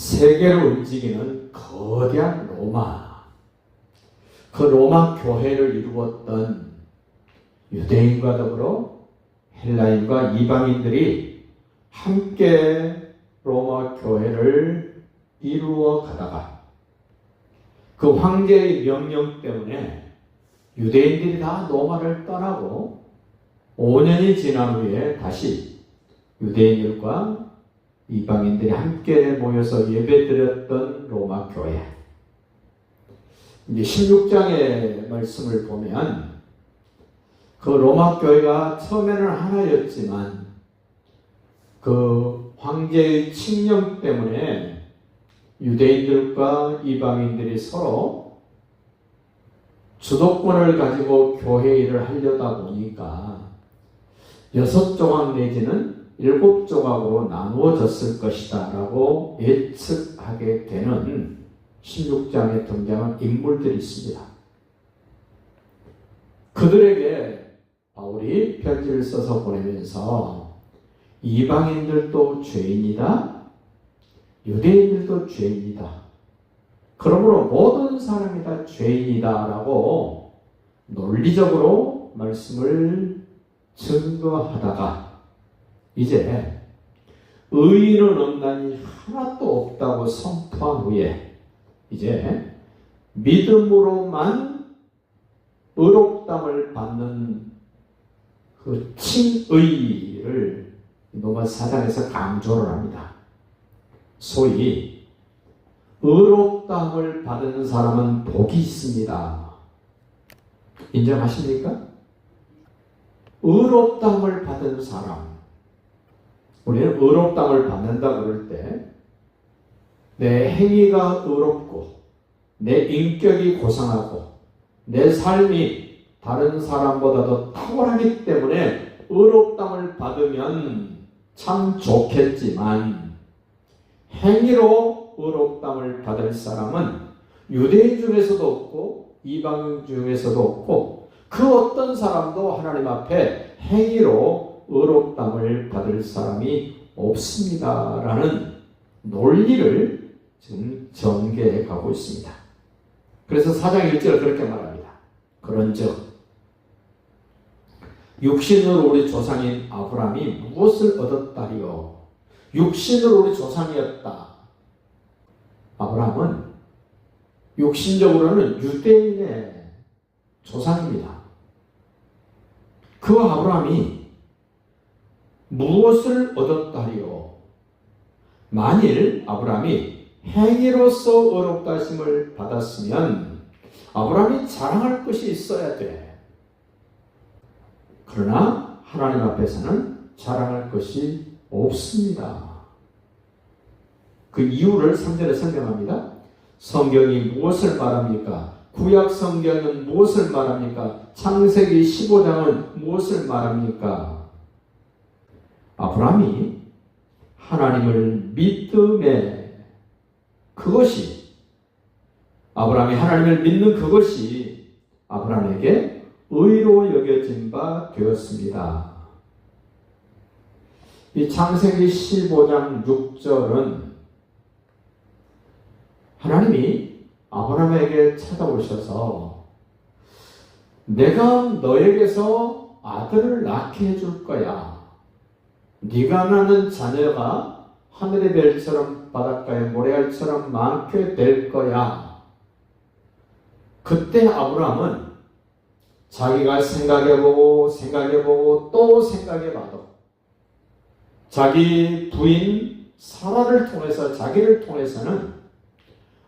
세계를 움직이는 거대한 로마, 그 로마 교회를 이루었던 유대인과 더불어 헬라인과 이방인들이 함께 로마 교회를 이루어 가다가 그 황제의 명령 때문에 유대인들이 다 로마를 떠나고 5년이 지난 후에 다시 유대인들과 이방인들이 함께 모여서 예배드렸던 로마 교회. 이제 16장의 말씀을 보면 그 로마 교회가 처음에는 하나였지만 그 황제의 칙령 때문에 유대인들과 이방인들이 서로 주도권을 가지고 교회 일을 하려다 보니까 6조각 내지는 7조각으로 나누어졌을 것이다 라고 예측하게 되는 16장에 등장한 인물들이 있습니다. 그들에게 바울이 편지를 써서 보내면서 이방인들도 죄인이다, 유대인들도 죄인이다, 그러므로 모든 사람이 다 죄인이다 라고 논리적으로 말씀을 증거하다가 이제 의인은 없나니 하나도 없다고 선포한 후에 이제 믿음으로만 의롭다함을 받는 그 칭의를 로마 4장에서 강조를 합니다. 소위 의롭다함을 받은 사람은 복이 있습니다. 인정하십니까? 의롭다함을 받은 사람, 우리는 의롭다함을 받는다 그럴 때 내 행위가 의롭고 내 인격이 고상하고 내 삶이 다른 사람보다도 탁월하기 때문에 의롭다함을 받으면 참 좋겠지만 행위로 의롭다함을 받을 사람은 유대인 중에서도 없고 이방인 중에서도 없고 그 어떤 사람도 하나님 앞에 행위로 의롭다함을 받을 사람이 없습니다라는 논리를 지금 전개해 가고 있습니다. 그래서 4장 1절을 그렇게 말합니다. 그런즉 육신으로 우리 조상인 아브라함이 무엇을 얻었다리요? 육신으로 우리 조상이었다. 아브라함은 육신적으로는 유대인의 조상입니다. 그 아브라함이 무엇을 얻었다리요? 만일 아브라함이 행위로서 의롭다 하심을 받았으면 아브라함이 자랑할 것이 있어야 돼. 그러나 하나님 앞에서는 자랑할 것이 없습니다. 그 이유를 3절에 설명합니다. 성경이 무엇을 말합니까? 구약 성경은 무엇을 말합니까? 창세기 15장은 무엇을 말합니까? 아브라함이 하나님을 믿음에 그것이 아브라함이 하나님을 믿는 그것이 아브라함에게 의로 여겨진 바 되었습니다. 이 창세기 15장 6절은 하나님이 아브라함에게 찾아오셔서 내가 너에게서 아들을 낳게 해줄 거야. 네가 낳는 자녀가 하늘의 별처럼 바닷가의 모래알처럼 많게 될 거야. 그때 아브라함은 자기가 생각해보고 또 생각해봐도 자기 부인 사라를 통해서 자기를 통해서는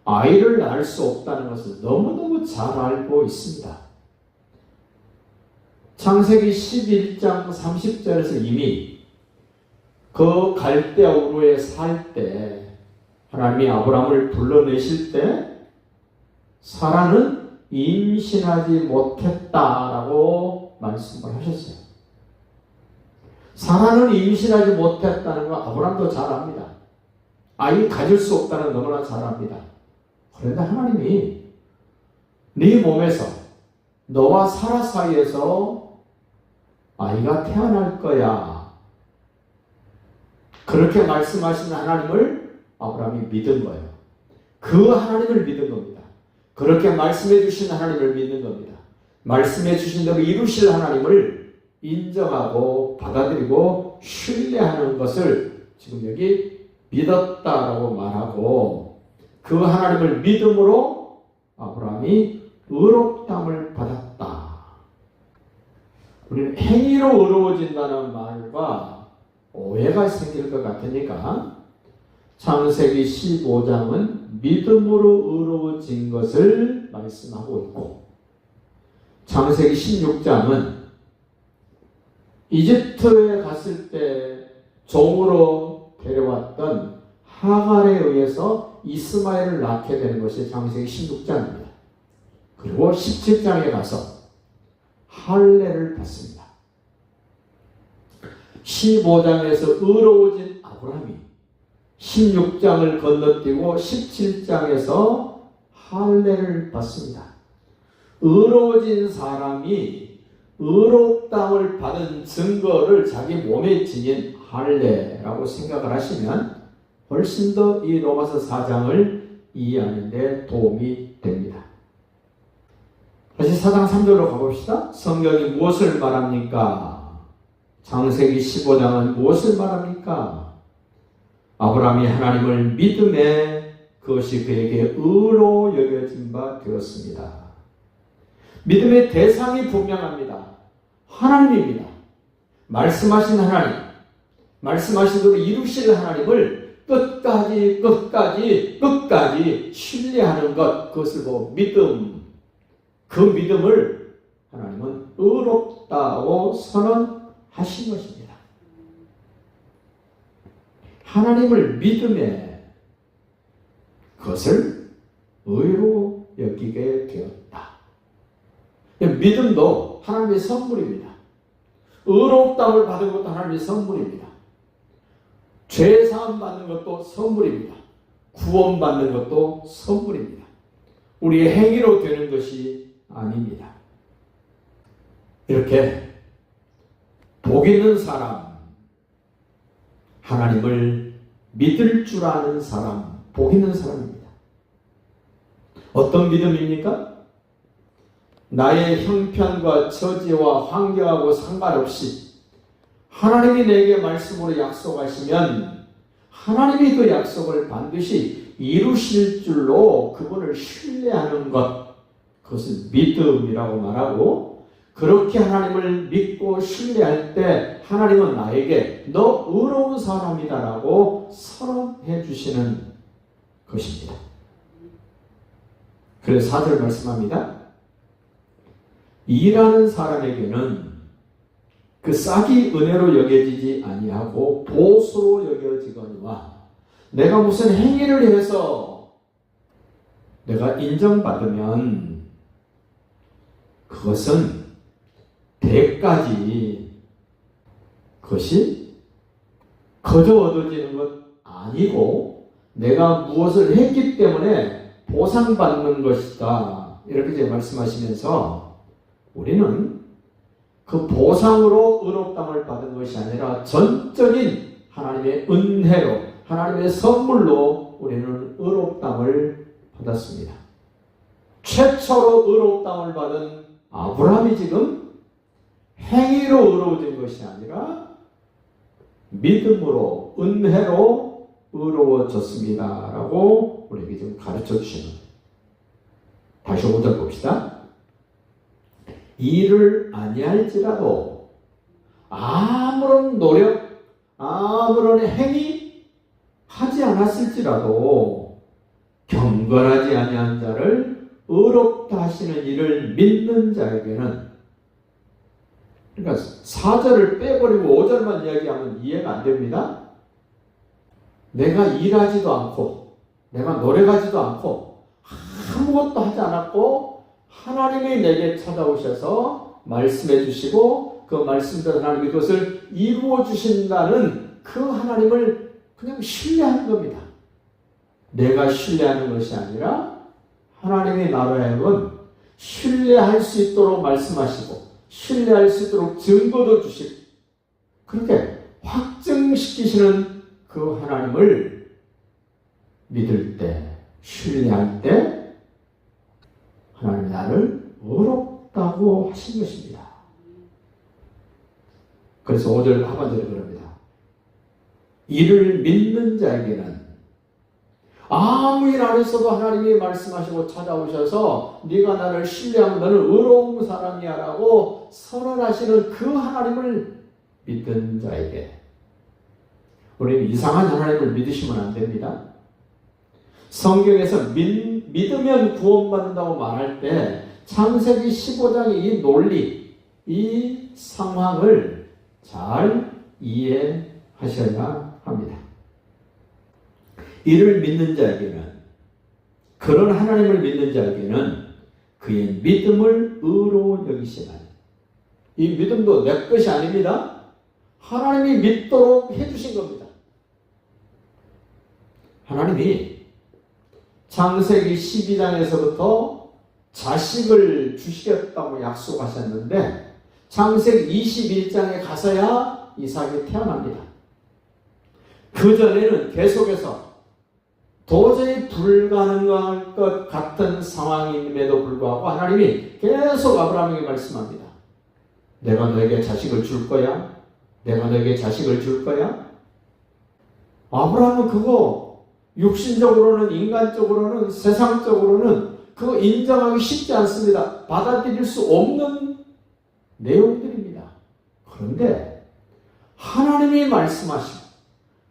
아이를 낳을 수 없다는 것을 너무너무 잘 알고 있습니다. 창세기 11장 30절에서 이미 그 갈대아 우르에 살 때 하나님이 아브라함을 불러내실 때 사라는 임신하지 못했다라고 말씀을 하셨어요. 사라는 임신하지 못했다는 거 아브라함도 잘 압니다. 아이 가질 수 없다는 거 너무나 잘 압니다. 그런데 하나님이 네 몸에서 너와 사라 사이에서 아이가 태어날 거야. 그렇게 말씀하신 하나님을 아브라함이 믿은 거예요. 그 하나님을 믿은 겁니다. 그렇게 말씀해 주신 하나님을 믿는 겁니다. 말씀해 주신 대로 이루실 하나님을 인정하고 받아들이고 신뢰하는 것을 지금 여기 믿었다라고 말하고, 그 하나님을 믿음으로 아브라함이 의롭다함을 받았다. 우리는 행위로 의로워진다는 말과 오해가 생길 것 같으니까 창세기 15장은 믿음으로 의로워진 것을 말씀하고 있고, 창세기 16장은 이집트에 갔을 때 종으로 데려왔던 하갈에 의해서 이스마엘을 낳게 되는 것이 창세기 16장입니다. 그리고 17장에 가서 할례를 받습니다. 15장에서 의로워진 아브라함이 16장을 건너뛰고 17장에서 할례를 받습니다. 의로워진 사람이 의롭다함을 받은 증거를 자기 몸에 지닌 할례라고 생각을 하시면 훨씬 더 이 로마서 4장을 이해하는 데 도움이 됩니다. 다시 4장 3절로 가봅시다. 성경이 무엇을 말합니까? 창세기 15장은 무엇을 말합니까? 아브라함이 하나님을 믿음에 그것이 그에게 의로 여겨진 바 되었습니다. 믿음의 대상이 분명합니다. 하나님입니다. 말씀하신 하나님, 말씀하신 대로 이루실 하나님을 끝까지 신뢰하는 것, 그것을 보고 믿음, 그 믿음을 하나님은 의롭다고 선언하신 것입니다. 하나님을 믿음에 그것을 의로 여기게 되었다. 믿음도 하나님의 선물입니다. 의롭다함을 받은 것도 하나님의 선물입니다. 죄사함 받는 것도 선물입니다. 구원받는 것도 선물입니다. 우리의 행위로 되는 것이 아닙니다. 이렇게 복 있는 사람, 하나님을 믿을 줄 아는 사람, 복 있는 사람입니다. 어떤 믿음입니까? 나의 형편과 처지와 환경하고 상관없이 하나님이 내게 말씀으로 약속하시면 하나님이 그 약속을 반드시 이루실 줄로 그분을 신뢰하는 것, 그것을 믿음이라고 말하고, 그렇게 하나님을 믿고 신뢰할 때 하나님은 나에게 너 의로운 사람이다라고 선언해 주시는 것입니다. 그래서 4절 말씀합니다. 일하는 사람에게는 그 싹이 은혜로 여겨지지 아니하고 보수로 여겨지거니와, 내가 무슨 행위를 해서 내가 인정받으면 그것은 대까지 그것이 거저 얻어지는 것 아니고 내가 무엇을 했기 때문에 보상받는 것이다. 이렇게 이제 말씀하시면서 우리는 그 보상으로 의롭다함을 받은 것이 아니라 전적인 하나님의 은혜로, 하나님의 선물로 우리는 의롭다함을 받았습니다. 최초로 의롭다함을 받은 아브라함이 지금 행위로 의로워진 것이 아니라 믿음으로, 은혜로 의로워졌습니다 라고 우리에게 좀 가르쳐 주시는, 다시 5절 봅시다. 일을 아니할지라도 아무런 노력, 아무런 행위 하지 않았을지라도 경건하지 아니한 자를 의롭다 하시는 일을 믿는 자에게는, 그러니까 4절을 빼버리고 5절만 이야기하면 이해가 안 됩니다. 내가 일하지도 않고 내가 노력하지도 않고 아무것도 하지 않았고 하나님이 내게 찾아오셔서 말씀해 주시고 그 말씀대로 하나님이 그것을 이루어 주신다는 그 하나님을 그냥 신뢰하는 겁니다. 내가 신뢰하는 것이 아니라 하나님이 나로 하여금 신뢰할 수 있도록 말씀하시고 신뢰할 수 있도록 증거도 주시고 그렇게 확증시키시는 그 하나님을 믿을 때, 신뢰할 때 하나님이 나를 의롭다고 하신 것입니다. 그래서 5절 하반절에 그럽니다. 이를 믿는 자에게는 아무 일 안 했어도 하나님이 말씀하시고 찾아오셔서 네가 나를 신뢰하면 너는 의로운 사람이야 라고 선언하시는 그 하나님을 믿는 자에게, 우리는 이상한 하나님을 믿으시면 안 됩니다. 성경에서 믿으면 구원받는다고 말할 때 창세기 15장의 이 논리, 이 상황을 잘 이해하셔야 합니다. 이를 믿는 자에게는, 그런 하나님을 믿는 자에게는 그의 믿음을 의로 여기시나니, 이 믿음도 내 것이 아닙니다. 하나님이 믿도록 해주신 겁니다. 하나님이 창세기 12장에서부터 자식을 주시겠다고 약속하셨는데 창세기 21장에 가서야 이삭이 태어납니다. 그 전에는 계속해서 도저히 불가능할 것 같은 상황임에도 불구하고 하나님이 계속 아브라함에게 말씀합니다. 내가 너에게 자식을 줄 거야. 내가 너에게 자식을 줄 거야. 아브라함은 그거 육신적으로는, 인간적으로는, 세상적으로는 그거 인정하기 쉽지 않습니다. 받아들일 수 없는 내용들입니다. 그런데 하나님이 말씀하시고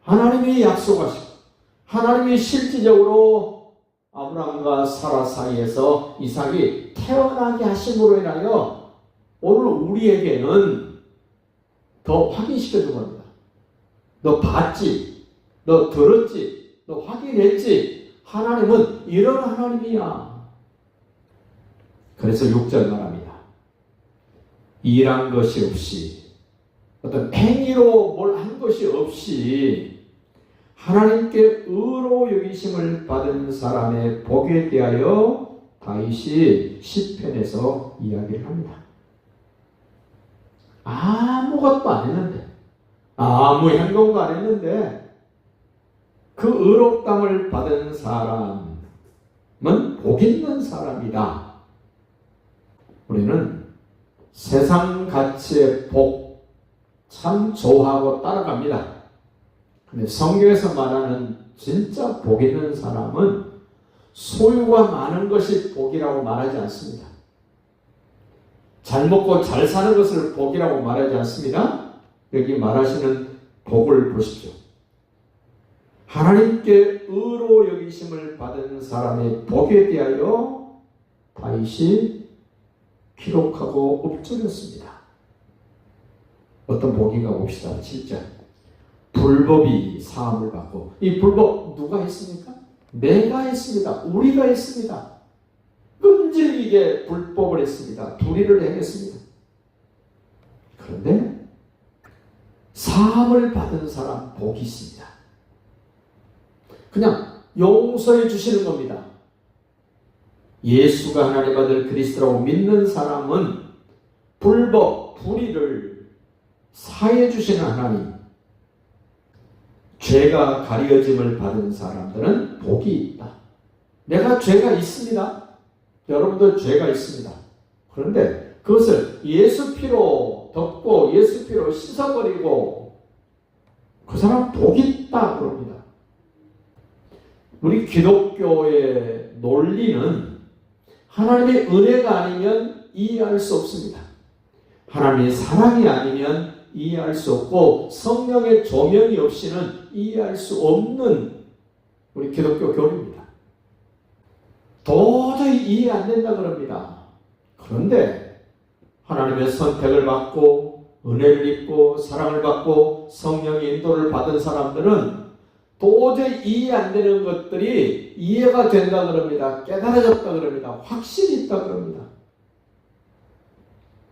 하나님이 약속하시고 하나님이 실질적으로 아브라함과 사라 사이에서 이삭이 태어나게 하심으로 인하여 오늘 우리에게는 더 확인시켜 준 겁니다. 너 봤지? 너 들었지? 너 확인했지? 하나님은 이런 하나님이야. 그래서 6절 말합니다. 일한 것이 없이, 어떤 행위로 뭘 한 것이 없이 하나님께 의로 여기심을 받은 사람의 복에 대하여 다윗이 시편에서 이야기를 합니다. 아무것도 안 했는데, 아무 행동도 안 했는데 그 의롭담을 받은 사람은 복 있는 사람이다. 우리는 세상 가치의 복 참 좋아하고 따라갑니다. 근데 성경에서 말하는 진짜 복 있는 사람은 소유가 많은 것이 복이라고 말하지 않습니다. 잘 먹고 잘 사는 것을 복이라고 말하지 않습니다. 여기 말하시는 복을 보십시오. 하나님께 의로 여기심을 받은 사람의 복에 대하여 다윗이 기록하고 읊조렸습니다. 어떤 복인가 봅시다. 7절. 불법이 사함을 받고, 이 불법 누가 했습니까? 내가 했습니다. 우리가 했습니다. 끈질기게 불법을 했습니다. 불의를 행했습니다. 그런데 사함을 받은 사람 복이 있습니다. 그냥 용서해 주시는 겁니다. 예수가 하나님 아들 그리스도라고 믿는 사람은 불법, 불의를 사해 주시는 하나님, 죄가 가려짐을 받은 사람들은 복이 있다. 내가 죄가 있습니다. 여러분도 죄가 있습니다. 그런데 그것을 예수 피로 덮고 예수 피로 씻어버리고 그 사람 복이 있다 그럽니다. 우리 기독교의 논리는 하나님의 은혜가 아니면 이해할 수 없습니다. 하나님의 사랑이 아니면 이해할 수 없고 성령의 조명이 없이는 이해할 수 없는 우리 기독교 교리입니다. 도저히 이해 안 된다 그럽니다. 그런데 하나님의 선택을 받고 은혜를 입고 사랑을 받고 성령의 인도를 받은 사람들은 도저히 이해 안 되는 것들이 이해가 된다 그럽니다. 깨달아졌다 그럽니다. 확실히 있다 그럽니다.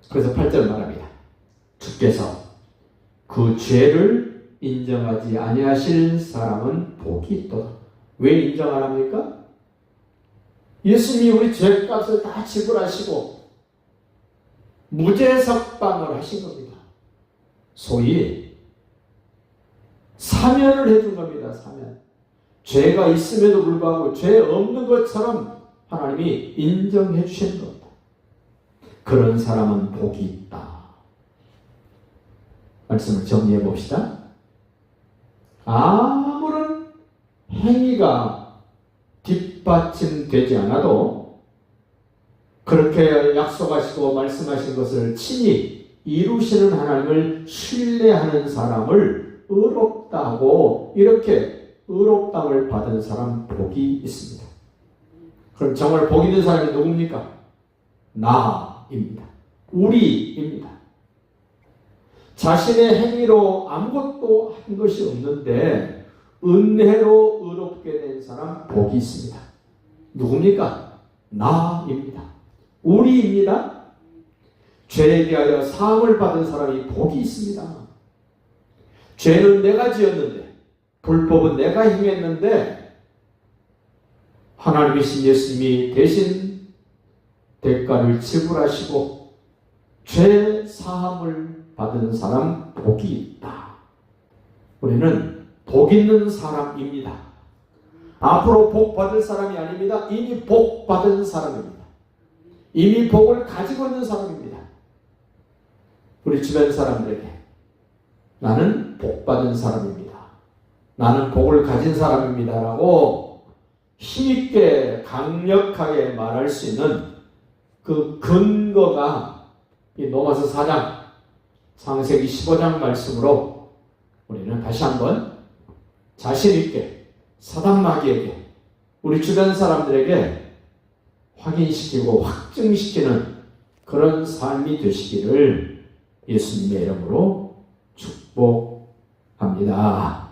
그래서 8절 말합니다. 주께서 그 죄를 인정하지 아니하실 사람은 복이 있도다. 왜 인정 안 합니까? 예수님이 우리 죄값을 다 지불하시고 무죄 석방을 하신 겁니다. 소위 사면을 해준 겁니다. 사면. 죄가 있음에도 불구하고 죄 없는 것처럼 하나님이 인정해 주시는 겁니다. 그런 사람은 복이 있다. 말씀을 정리해 봅시다. 아무런 행위가 뒷받침되지 않아도 그렇게 약속하시고 말씀하신 것을 친히 이루시는 하나님을 신뢰하는 사람을 의롭다고, 이렇게 의롭다를 받은 사람 복이 있습니다. 그럼 정말 복 있는 사람이 누굽니까? 나입니다. 우리입니다. 자신의 행위로 아무것도 한 것이 없는데 은혜로 의롭게 된 사람 복이 있습니다. 누굽니까? 나입니다. 우리입니다. 죄에 대하여 사함을 받은 사람이 복이 있습니다. 죄는 내가 지었는데, 불법은 내가 행했는데 하나님이신 예수님이 대신 대가를 지불하시고 죄 사함을 받은 사람 복이 있다. 우리는 복 있는 사람입니다. 앞으로 복 받을 사람이 아닙니다. 이미 복 받은 사람입니다. 이미 복을 가지고 있는 사람입니다. 우리 주변 사람들에게 나는 복 받은 사람입니다. 나는 복을 가진 사람입니다. 라고 힘있게 강력하게 말할 수 있는 그 근거가 이 로마서 4장, 창세기 15장 말씀으로 우리는 다시 한번 자신있게 사단마귀에게, 우리 주변 사람들에게 확인시키고 확증시키는 그런 삶이 되시기를 예수님의 이름으로 축복합니다.